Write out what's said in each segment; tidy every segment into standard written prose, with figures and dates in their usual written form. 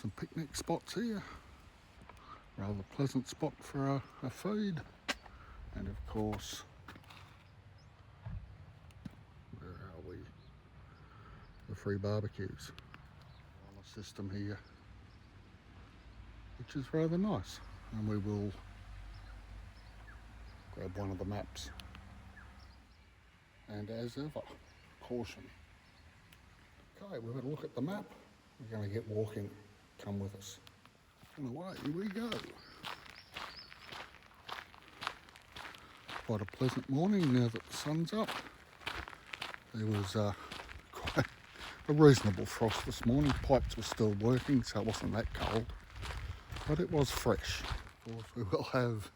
some picnic spots here. Rather pleasant spot for a feed. And of course, where are we? The free barbecues. On a system here, which is rather nice. And we will grab one of the maps. And as ever, caution. Okay, we've had a look at the map. We're going to get walking. Come with us. And away we go. Quite a pleasant morning now that the sun's up. There was quite a reasonable frost this morning. Pipes were still working, so it wasn't that cold. But it was fresh. Of course, we will have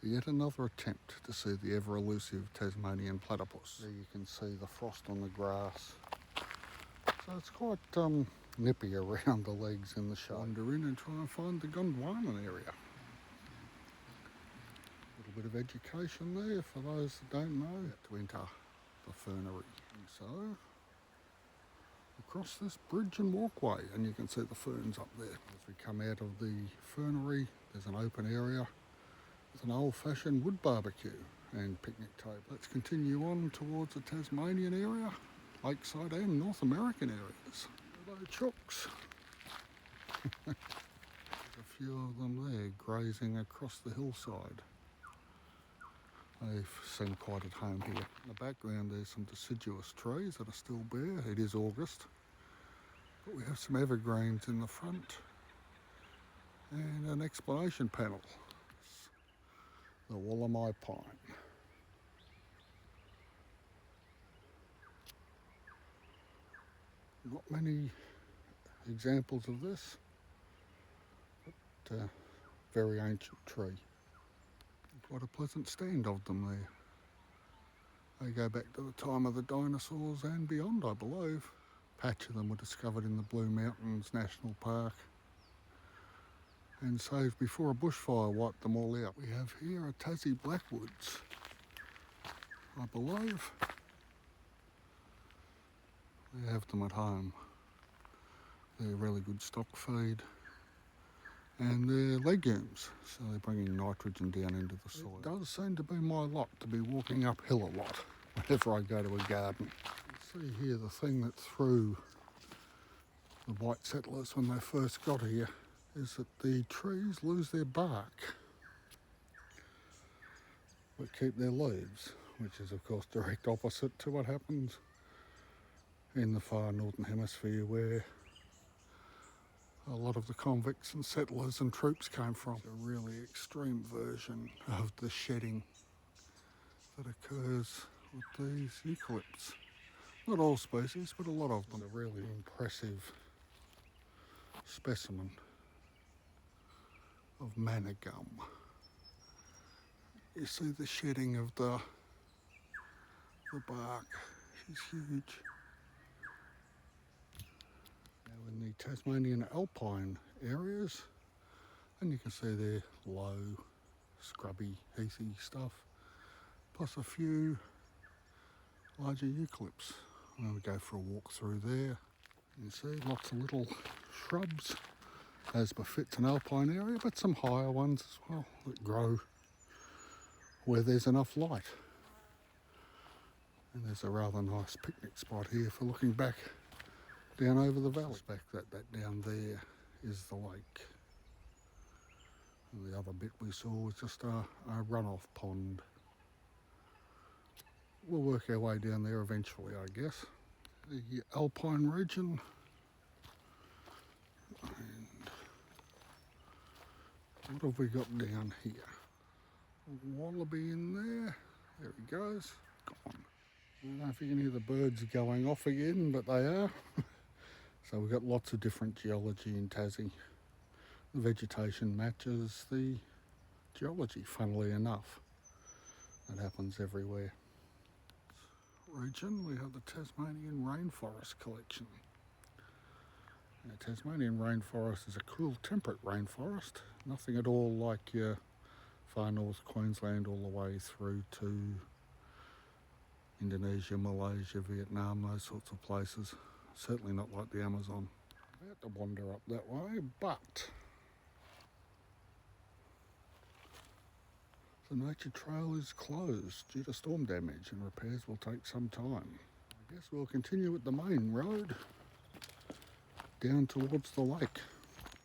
yet another attempt to see the ever-elusive Tasmanian platypus. There you can see the frost on the grass. So it's quite nippy around the legs in the shade. Wander in and try and find the Gondwanan area. A little bit of education there for those that don't know. To enter the fernery. And so, across this bridge and walkway, and you can see the ferns up there. As we come out of the fernery, there's an open area with an old-fashioned wood barbecue and picnic table. Let's continue on towards the Tasmanian area, Lakeside and North American areas. Hello chooks. There's a few of them there grazing across the hillside. They seem quite at home here. In the background there's some deciduous trees that are still bare. It is August. But we have some evergreens in the front and an explanation panel. The Wallamai pine. Not many examples of this, but very ancient tree. Quite a pleasant stand of them there. They go back to the time of the dinosaurs and beyond, I believe. A patch of them were discovered in the Blue Mountains National Park and saved before a bushfire wiped them all out. We have here a Tassie Blackwoods, I believe. They have them at home. They're really good stock feed. And they're legumes, so they're bringing nitrogen down into the soil. It does seem to be my lot to be walking uphill a lot whenever I go to a garden. You see here the thing that threw the white settlers when they first got here is that the trees lose their bark but keep their leaves, which is of course direct opposite to what happens in the far northern hemisphere where a lot of the convicts and settlers and troops came from. It's a really extreme version of the shedding that occurs with these eucalypts. Not all species, but a lot of them. It's a really impressive specimen of manna gum. You see the shedding of the bark. She's huge. Now in the Tasmanian alpine areas, and you can see there low, scrubby, heathy stuff, plus a few larger eucalypts. And we go for a walk through there. You see lots of little shrubs, as befits an alpine area, but some higher ones as well that grow where there's enough light. And there's a rather nice picnic spot here for looking back down over the valley. Back that down there is the lake. And the other bit we saw was just a runoff pond. We'll work our way down there eventually, I guess. The alpine region. And what have we got down here? A wallaby in there. There he goes. Gone. I don't know if you can hear the birds going off again, but they are. So we've got lots of different geology in Tassie. The vegetation matches the geology, funnily enough. That happens everywhere. Region, we have the Tasmanian rainforest collection. Now, Tasmanian rainforest is a cool, temperate rainforest. Nothing at all like your far north Queensland all the way through to Indonesia, Malaysia, Vietnam, those sorts of places. Certainly not like the Amazon. about to wander up that way, but the nature trail is closed due to storm damage and repairs will take some time. I guess we'll continue with the main road down towards the lake.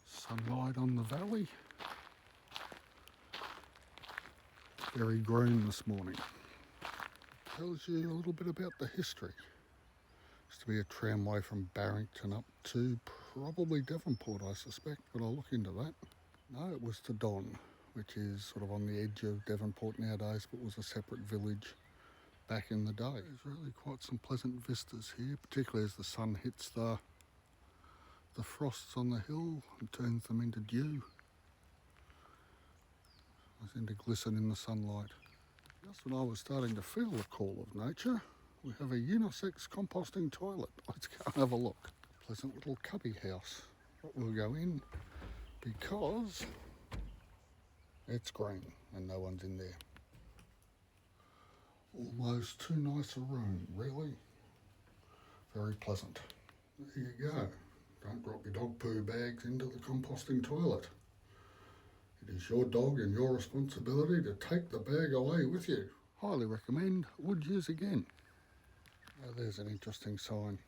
Sunlight on the valley. Very green this morning. Tells you a little bit about the history. Used to be a tramway from Barrington up to probably Devonport, I suspect, but I'll look into that. No, it was to Don, which is sort of on the edge of Devonport nowadays, but was a separate village back in the day. There's really quite some pleasant vistas here, particularly as the sun hits the frosts on the hill and turns them into dew. They seem to glisten in the sunlight. Just when I was starting to feel the call of nature, we have a unisex composting toilet. Let's go and have a look. Pleasant little cubby house. But we'll go in because it's green and no one's in there. Almost too nice a room, really. Very pleasant. There you go. Don't drop your dog poo bags into the composting toilet. It is your dog and your responsibility to take the bag away with you. Highly recommend, would use again. Now there's an interesting sign.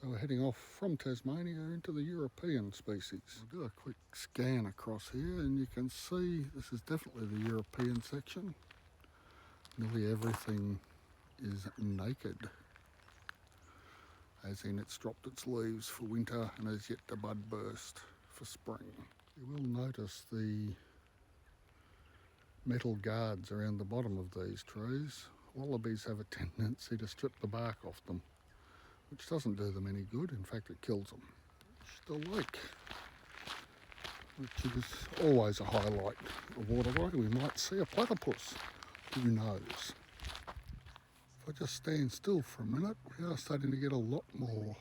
So we're heading off from Tasmania into the European species. We'll do a quick scan across here and you can see this is definitely the European section. Nearly everything is naked, as in it's dropped its leaves for winter and has yet to bud burst for spring. You will notice the metal guards around the bottom of these trees. Wallabies have a tendency to strip the bark off them, which doesn't do them any good. In fact, it kills them. The lake, which is always a highlight of waterway. We might see a platypus. Who knows? If I just stand still for a minute, we are starting to get a lot more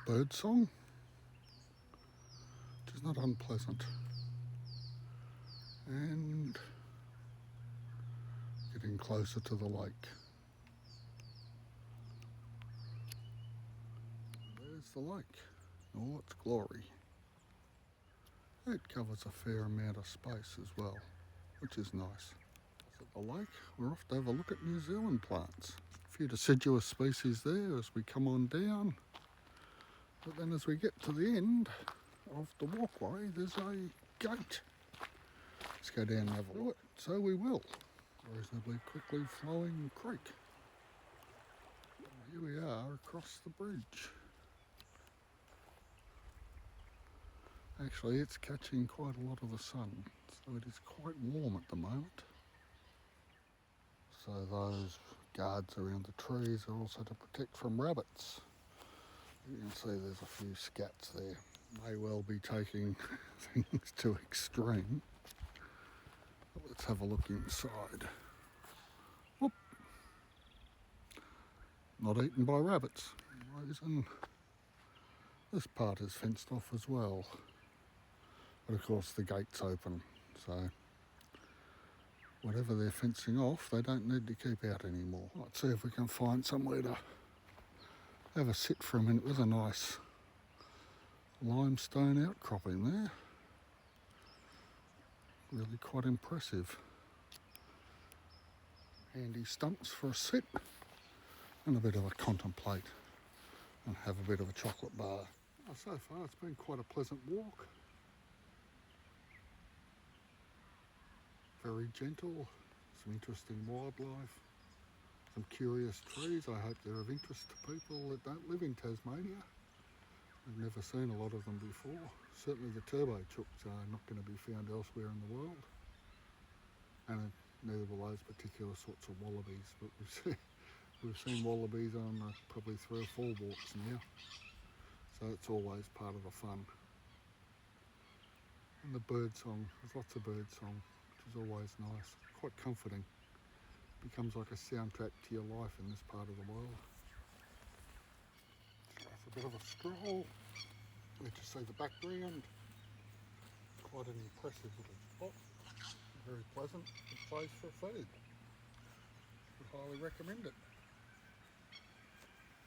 bird song, which is not unpleasant. And getting closer to the lake. There's the lake in all its glory. It covers a fair amount of space as well, which is nice. At the lake, we're off to have a look at New Zealand plants. A few deciduous species there as we come on down. But then as we get to the end of the walkway, there's a gate. Let's go down and have a look. So we will. Reasonably quickly flowing creek. Here we are across the bridge. Actually, it's catching quite a lot of the sun, so it is quite warm at the moment. So those guards around the trees are also to protect from rabbits. You can see there's a few scats there. May well be taking things to extreme. But let's have a look inside. Whoop. Not eaten by rabbits. Reason this part is fenced off as well. But of course the gate's open, so whatever they're fencing off, they don't need to keep out anymore. Let's see if we can find somewhere to have a sit for a minute with a nice limestone outcropping there. Really quite impressive. Handy stumps for a sit and a bit of a contemplate and have a bit of a chocolate bar. So far it's been quite a pleasant walk. Very gentle, some interesting wildlife, some curious trees. I hope they're of interest to people that don't live in Tasmania. I've never seen a lot of them before. Certainly the turbo chooks are not going to be found elsewhere in the world. And neither will those particular sorts of wallabies, but we've seen wallabies on probably 3 or 4 walks now. So it's always part of the fun. And the bird song, there's lots of bird song, which is always nice, quite comforting. Becomes like a soundtrack to your life in this part of the world. It's a bit of a stroll. Let you see the background. Quite an impressive little spot. Very pleasant. Good place for food. Would highly recommend it.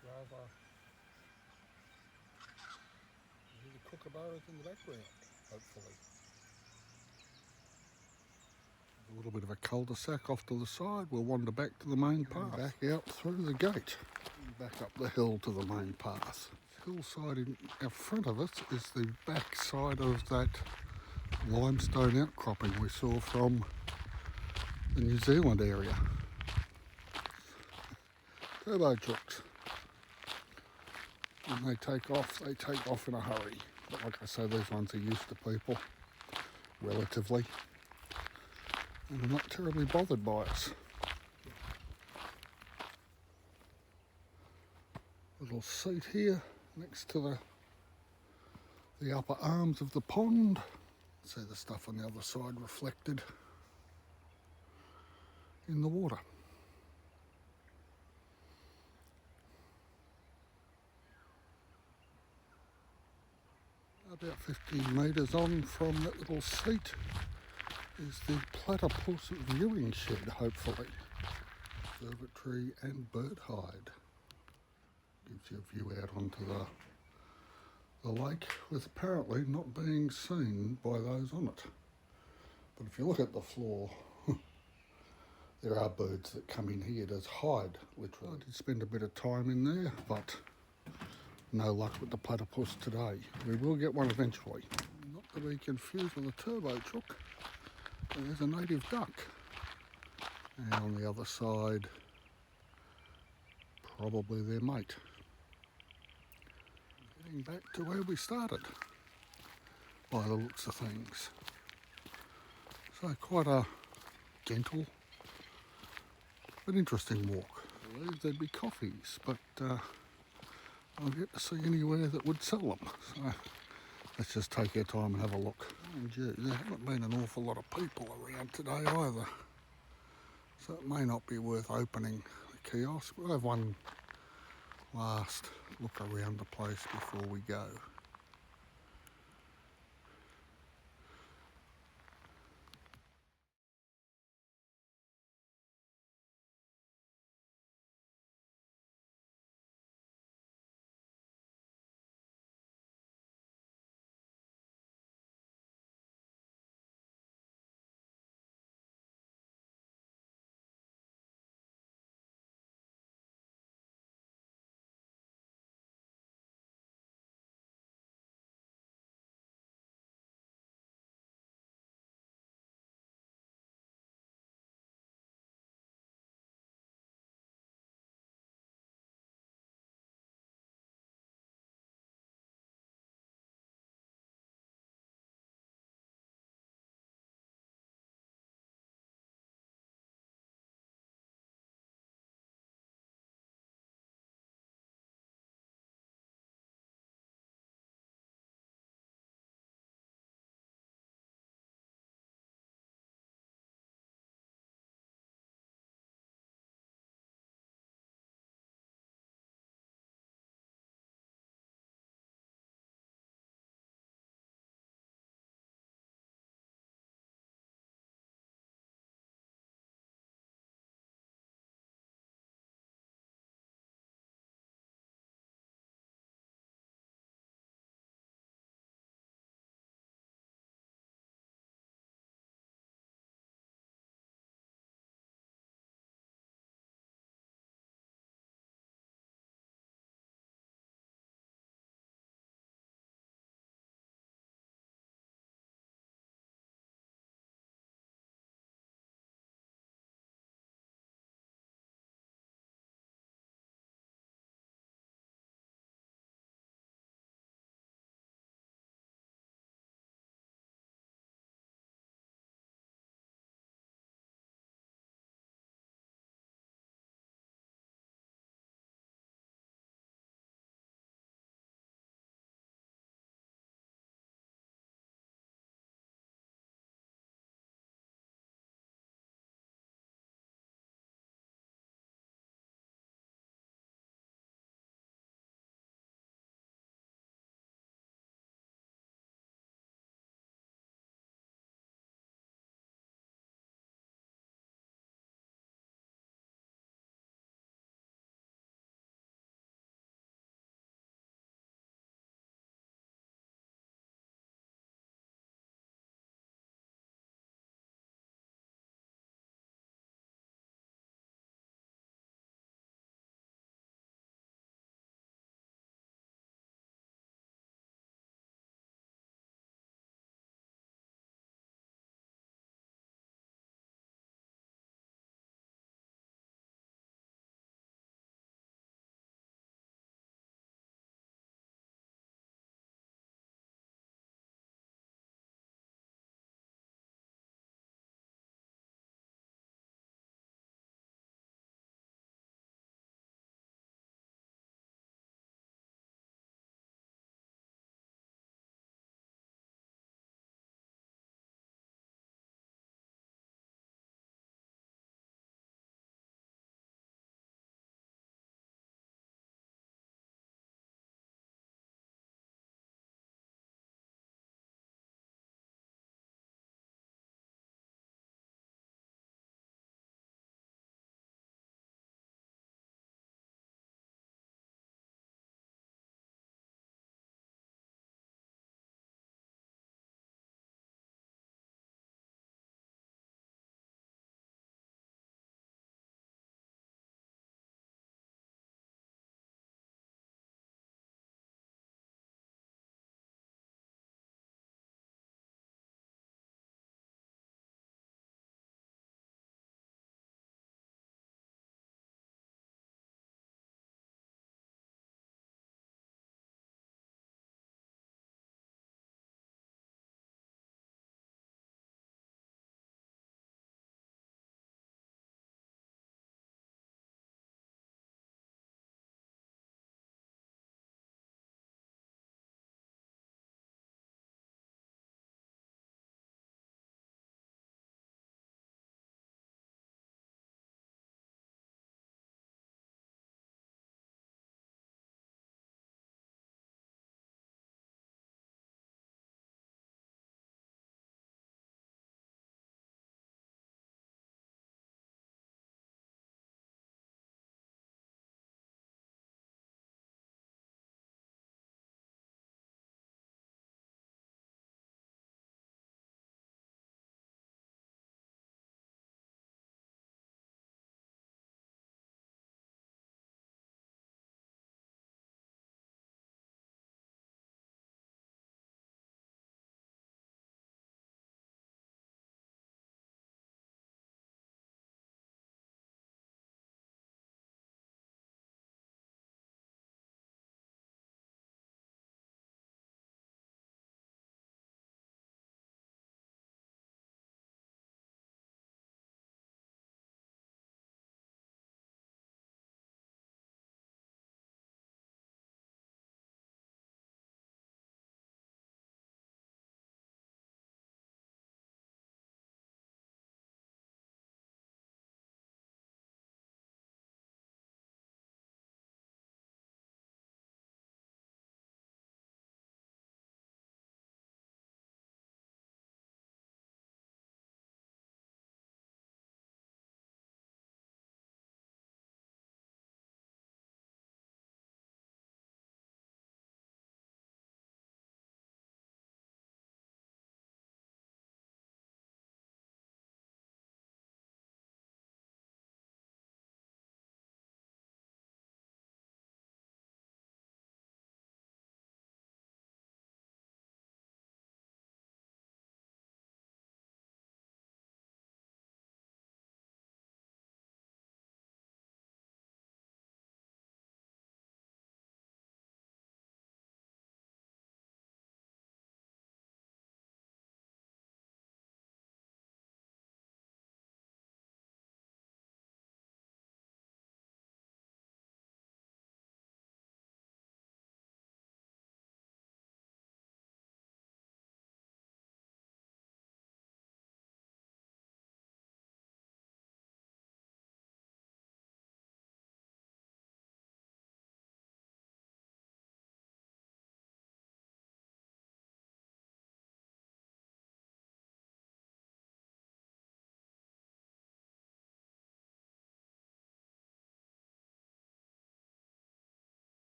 Rather kookaburras in the background, hopefully. A little bit of a cul-de-sac off to the side. We'll wander back to the main path. Back out through the gate. And back up the hill to the main path. Hillside in front of us is the back side of that limestone outcropping we saw from the New Zealand area. Turbo trucks. When they take off in a hurry. But like I say, these ones are used to people, relatively. And are not terribly bothered by us. Little seat here next to the upper arms of the pond. See the stuff on the other side reflected in the water. About 15 metres on from that little seat is the platypus viewing shed, hopefully. Observatory and bird hide. Gives you a view out onto the lake, with apparently not being seen by those on it. But if you look at the floor, there are birds that come in here to hide, literally. I did spend a bit of time in there, but no luck with the platypus today. We will get one eventually. Not to be confused with a turbo truck. There's a native duck. And on the other side, probably their mate. Getting back to where we started, by the looks of things. So quite a gentle but interesting walk. I believe there'd be coffees, but I've yet to see anywhere that would sell them. So let's just take our time and have a look. Mind you, there haven't been an awful lot of people around today either. So it may not be worth opening the kiosk. We'll have one last look around the place before we go.